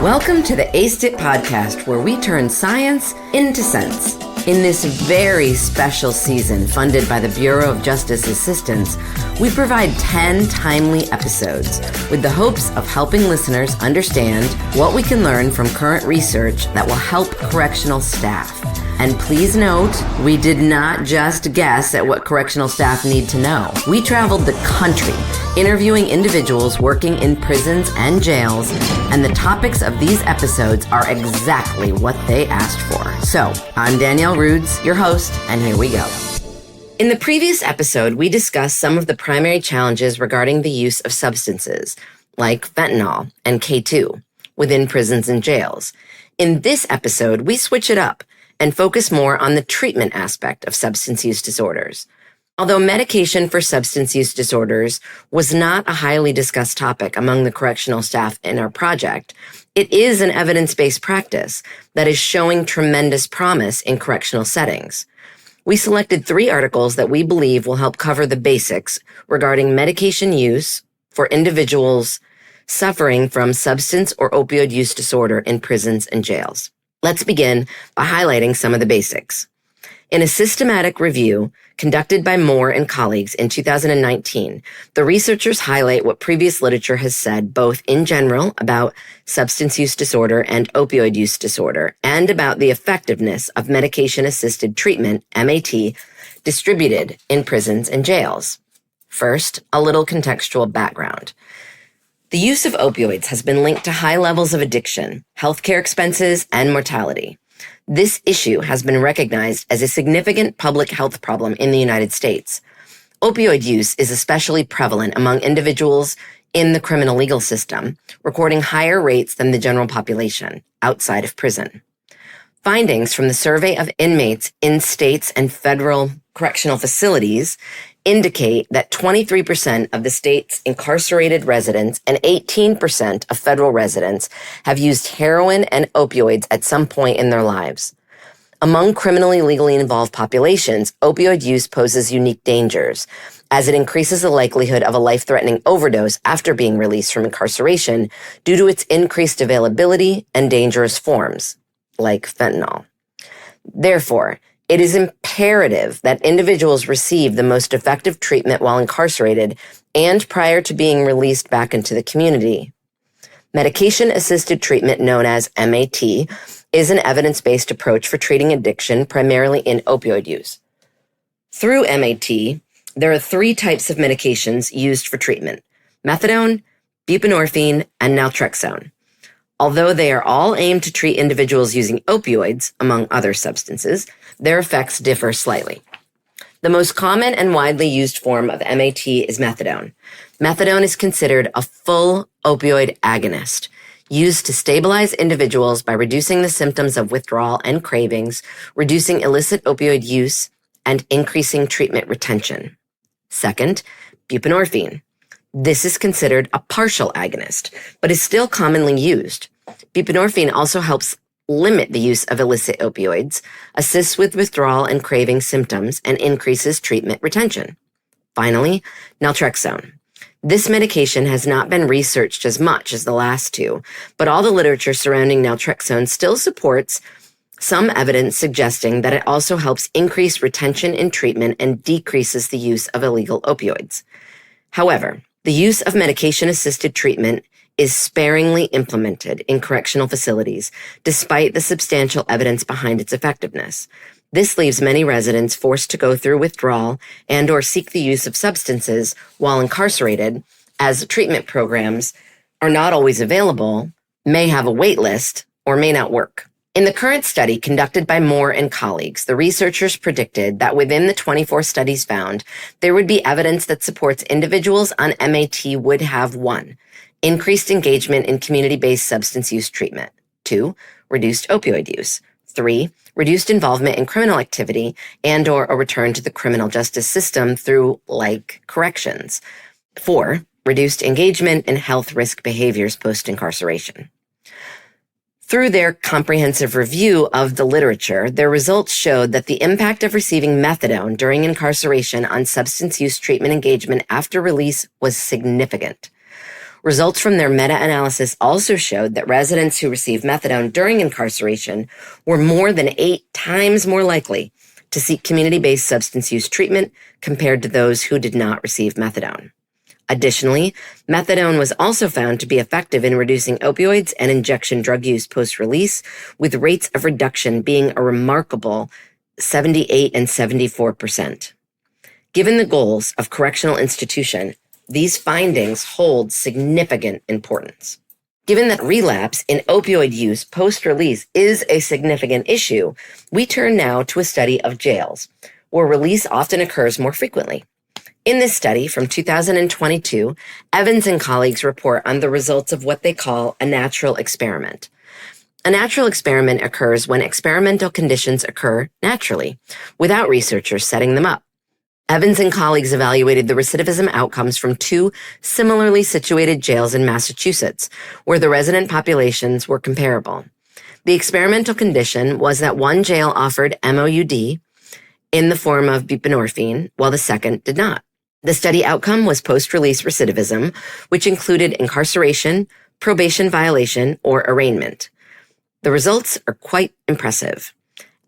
Welcome to the Aced It podcast, where we turn science into sense. In this very special season funded by the Bureau of Justice Assistance, we provide 10 timely episodes with the hopes of helping listeners understand what we can learn from current research that will help correctional staff. And please note, we did not just guess at what correctional staff need to know. We traveled the country, interviewing individuals working in prisons and jails, and the topics of these episodes are exactly what they asked for. So, I'm Danielle Rudes, your host, and here we go. In the previous episode, we discussed some of the primary challenges regarding the use of substances, like fentanyl and K2, within prisons and jails. In this episode, we switch it up and focus more on the treatment aspect of substance use disorders. Although medication for substance use disorders was not a highly discussed topic among the correctional staff in our project, it is an evidence-based practice that is showing tremendous promise in correctional settings. We selected 3 articles that we believe will help cover the basics regarding medication use for individuals suffering from substance or opioid use disorder in prisons and jails. Let's begin by highlighting some of the basics. In a systematic review conducted by Maurer and colleagues in 2019, the researchers highlight what previous literature has said both in general about substance use disorder and opioid use disorder, and about the effectiveness of medication-assisted treatment, MAT, distributed in prisons and jails. First, a little contextual background. The use of opioids has been linked to high levels of addiction, healthcare expenses, and mortality. This issue has been recognized as a significant public health problem in the United States. Opioid use is especially prevalent among individuals in the criminal legal system, recording higher rates than the general population outside of prison. Findings from the survey of inmates in states and federal correctional facilities indicate that 23% of the state's incarcerated residents and 18% of federal residents have used heroin and opioids at some point in their lives. Among criminally legally involved populations, opioid use poses unique dangers, as it increases the likelihood of a life-threatening overdose after being released from incarceration due to its increased availability and dangerous forms, like fentanyl. Therefore, it is imperative that individuals receive the most effective treatment while incarcerated and prior to being released back into the community. Medication-assisted treatment, known as MAT, is an evidence-based approach for treating addiction, primarily in opioid use. Through MAT, there are 3 types of medications used for treatment: methadone, buprenorphine, and naltrexone. Although they are all aimed to treat individuals using opioids, among other substances, their effects differ slightly. The most common and widely used form of MAT is methadone. Methadone is considered a full opioid agonist, used to stabilize individuals by reducing the symptoms of withdrawal and cravings, reducing illicit opioid use, and increasing treatment retention. Second, buprenorphine. This is considered a partial agonist, but is still commonly used. Buprenorphine also helps limit the use of illicit opioids, assists with withdrawal and craving symptoms, and increases treatment retention. Finally, naltrexone. This medication has not been researched as much as the last 2, but all the literature surrounding naltrexone still supports some evidence suggesting that it also helps increase retention in treatment and decreases the use of illegal opioids. However, the use of medication-assisted treatment is sparingly implemented in correctional facilities, despite the substantial evidence behind its effectiveness. This leaves many residents forced to go through withdrawal and/or seek the use of substances while incarcerated, as treatment programs are not always available, may have a wait list, or may not work. In the current study conducted by Maurer and colleagues, the researchers predicted that within the 24 studies found, there would be evidence that supports individuals on MAT would have 1, increased engagement in community-based substance use treatment, 2, reduced opioid use, 3, reduced involvement in criminal activity and/or a return to the criminal justice system through, like, corrections, 4, reduced engagement in health risk behaviors post-incarceration. Through their comprehensive review of the literature, their results showed that the impact of receiving methadone during incarceration on substance use treatment engagement after release was significant. Results from their meta-analysis also showed that residents who received methadone during incarceration were more than 8 times more likely to seek community-based substance use treatment compared to those who did not receive methadone. Additionally, methadone was also found to be effective in reducing opioids and injection drug use post-release, with rates of reduction being a remarkable 78 and 74%. Given the goals of correctional institution, these findings hold significant importance. Given that relapse in opioid use post-release is a significant issue, we turn now to a study of jails, where release often occurs more frequently. In this study from 2022, Evans and colleagues report on the results of what they call a natural experiment. A natural experiment occurs when experimental conditions occur naturally, without researchers setting them up. Evans and colleagues evaluated the recidivism outcomes from 2 similarly situated jails in Massachusetts, where the resident populations were comparable. The experimental condition was that one jail offered MOUD in the form of buprenorphine, while the second did not. The study outcome was post-release recidivism, which included incarceration, probation violation, or arraignment. The results are quite impressive.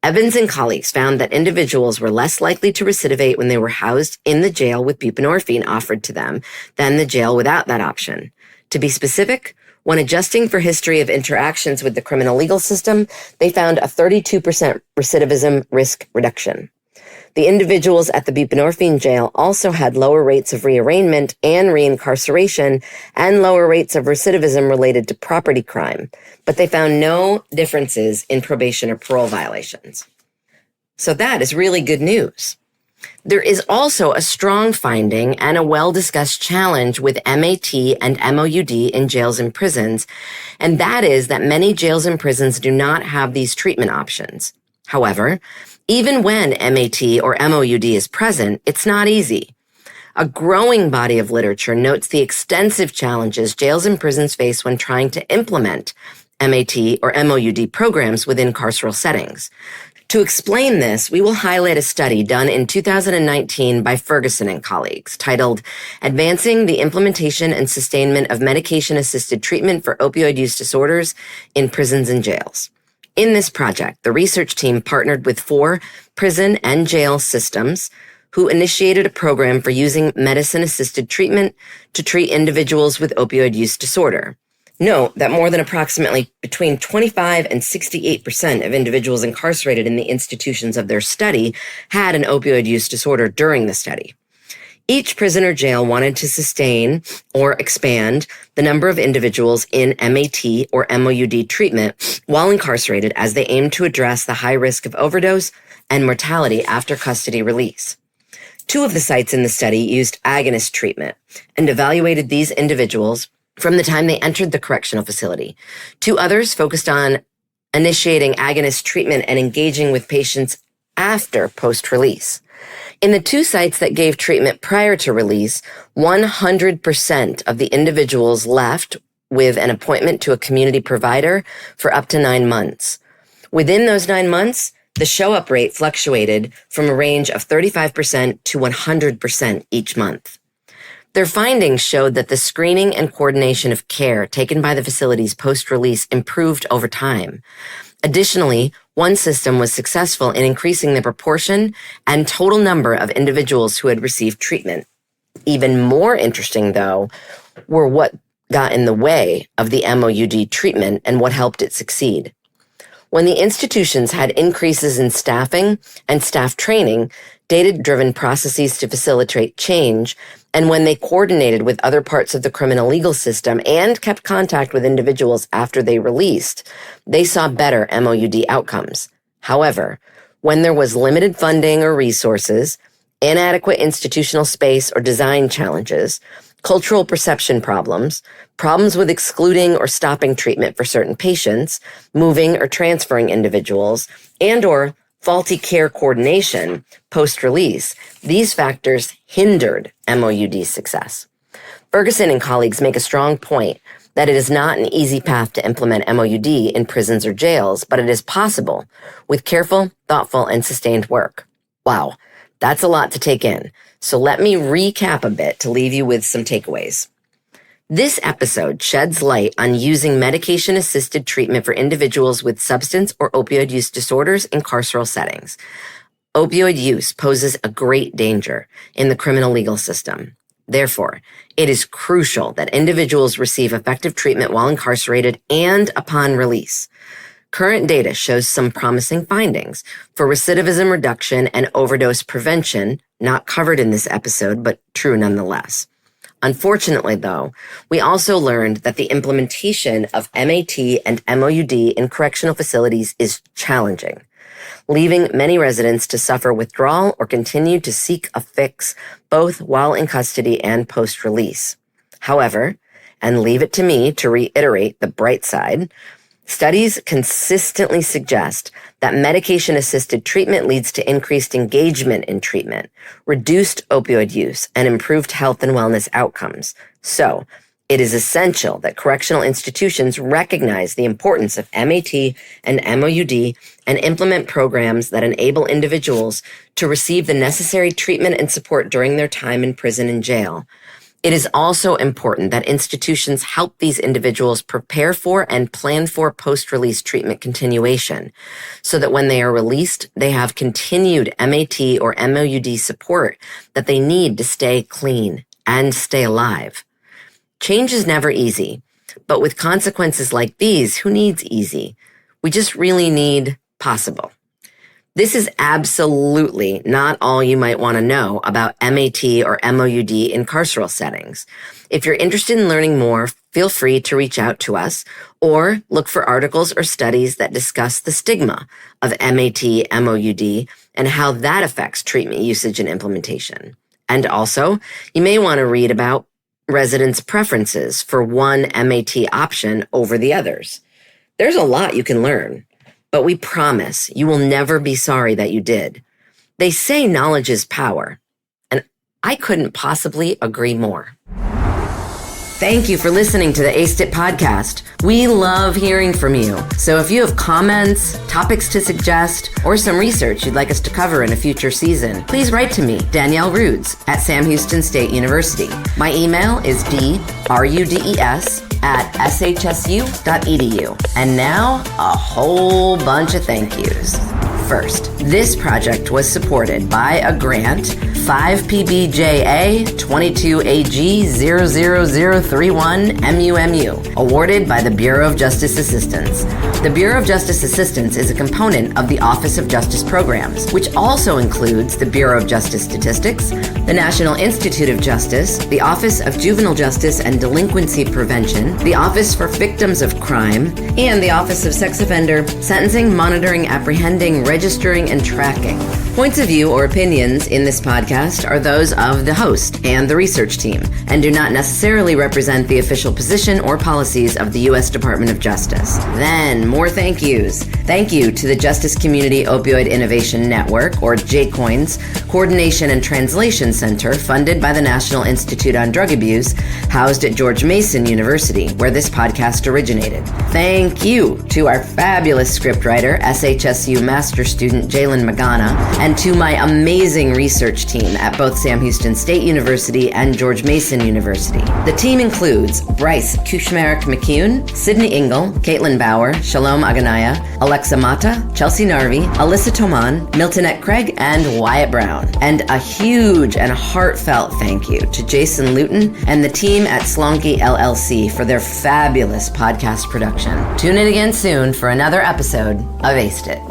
Evans and colleagues found that individuals were less likely to recidivate when they were housed in the jail with buprenorphine offered to them than the jail without that option. To be specific, when adjusting for history of interactions with the criminal legal system, they found a 32% recidivism risk reduction. The individuals at the buprenorphine jail also had lower rates of rearraignment and reincarceration and lower rates of recidivism related to property crime, but they found no differences in probation or parole violations. So that is really good news. There is also a strong finding and a well-discussed challenge with MAT and MOUD in jails and prisons, and that is that many jails and prisons do not have these treatment options. However, even when MAT or MOUD is present, it's not easy. A growing body of literature notes the extensive challenges jails and prisons face when trying to implement MAT or MOUD programs within carceral settings. To explain this, we will highlight a study done in 2019 by Ferguson and colleagues titled Advancing the Implementation and Sustainment of Medication-Assisted Treatment for Opioid Use Disorders in Prisons and Jails. In this project, the research team partnered with 4 prison and jail systems who initiated a program for using medicine-assisted treatment to treat individuals with opioid use disorder. Note that more than approximately between 25 and 68% of individuals incarcerated in the institutions of their study had an opioid use disorder during the study. Each prison or jail wanted to sustain or expand the number of individuals in MAT or MOUD treatment while incarcerated as they aimed to address the high risk of overdose and mortality after custody release. 2 of the sites in the study used agonist treatment and evaluated these individuals from the time they entered the correctional facility. 2 others focused on initiating agonist treatment and engaging with patients after post-release. In the 2 sites that gave treatment prior to release, 100% of the individuals left with an appointment to a community provider for up to 9 months. Within those 9 months, the show-up rate fluctuated from a range of 35% to 100% each month. Their findings showed that the screening and coordination of care taken by the facilities post-release improved over time. Additionally, one system was successful in increasing the proportion and total number of individuals who had received treatment. Even more interesting, though, were what got in the way of the MOUD treatment and what helped it succeed. When the institutions had increases in staffing and staff training, data-driven processes to facilitate change, and when they coordinated with other parts of the criminal legal system and kept contact with individuals after they released, they saw better MOUD outcomes. However, when there was limited funding or resources, inadequate institutional space or design challenges, cultural perception problems, problems with excluding or stopping treatment for certain patients, moving or transferring individuals, and/or faulty care coordination post-release, these factors hindered MOUD success. Ferguson and colleagues make a strong point that it is not an easy path to implement MOUD in prisons or jails, but it is possible with careful, thoughtful, and sustained work. Wow, that's a lot to take in. So let me recap a bit to leave you with some takeaways. This episode sheds light on using medication-assisted treatment for individuals with substance or opioid use disorders in carceral settings. Opioid use poses a great danger in the criminal legal system. Therefore, it is crucial that individuals receive effective treatment while incarcerated and upon release. Current data shows some promising findings for recidivism reduction and overdose prevention, not covered in this episode, but true nonetheless. Unfortunately, though, we also learned that the implementation of MAT and MOUD in correctional facilities is challenging, leaving many residents to suffer withdrawal or continue to seek a fix both while in custody and post-release. However, and leave it to me to reiterate the bright side, studies consistently suggest that medication-assisted treatment leads to increased engagement in treatment, reduced opioid use, and improved health and wellness outcomes. So, it is essential that correctional institutions recognize the importance of MAT and MOUD and implement programs that enable individuals to receive the necessary treatment and support during their time in prison and jail. It is also important that institutions help these individuals prepare for and plan for post-release treatment continuation so that when they are released, they have continued MAT or MOUD support that they need to stay clean and stay alive. Change is never easy, but with consequences like these, who needs easy? We just really need possible. This is absolutely not all you might want to know about MAT or MOUD in carceral settings. If you're interested in learning more, feel free to reach out to us or look for articles or studies that discuss the stigma of MAT, MOUD, and how that affects treatment usage and implementation. And also, you may want to read about residents' preferences for one MAT option over the others. There's a lot you can learn. But we promise you will never be sorry that you did. They say knowledge is power, and I couldn't possibly agree more. Thank you for listening to the ACED podcast. We love hearing from you. So if you have comments, topics to suggest, or some research you'd like us to cover in a future season, please write to me, Danielle Rudes, at Sam Houston State University. My email is drudes@shsu.edu. And now, a whole bunch of thank yous. First, this project was supported by a grant 5PBJA 22AG00031 MUMU, awarded by the Bureau of Justice Assistance. The Bureau of Justice Assistance is a component of the Office of Justice Programs, which also includes the Bureau of Justice Statistics, the National Institute of Justice, the Office of Juvenile Justice and Delinquency Prevention, the Office for Victims of Crime, and the Office of Sex Offender Sentencing, Monitoring, Apprehending, Registering, and Tracking. Points of view or opinions in this podcast are those of the host and the research team, and do not necessarily represent the official position or policies of the U.S. Department of Justice. Then, more thank yous. Thank you to the Justice Community Opioid Innovation Network, or JCOIN's, Coordination and Translation Center, funded by the National Institute on Drug Abuse, housed at George Mason University, where this podcast originated. Thank you to our fabulous scriptwriter, SHSU Master Student Jalen Magana, and to my amazing research team at both Sam Houston State University and George Mason University. The team includes Bryce Kuchmarek-McCune, Sydney Engel, Caitlin Bauer, Shalom Aganaya, Alexa Mata, Chelsea Narvi, Alyssa Toman, Miltonette Craig, and Wyatt Brown. And a huge and heartfelt thank you to Jason Luton and the team at Slonky LLC for their fabulous podcast production. Tune in again soon for another episode of Aced It.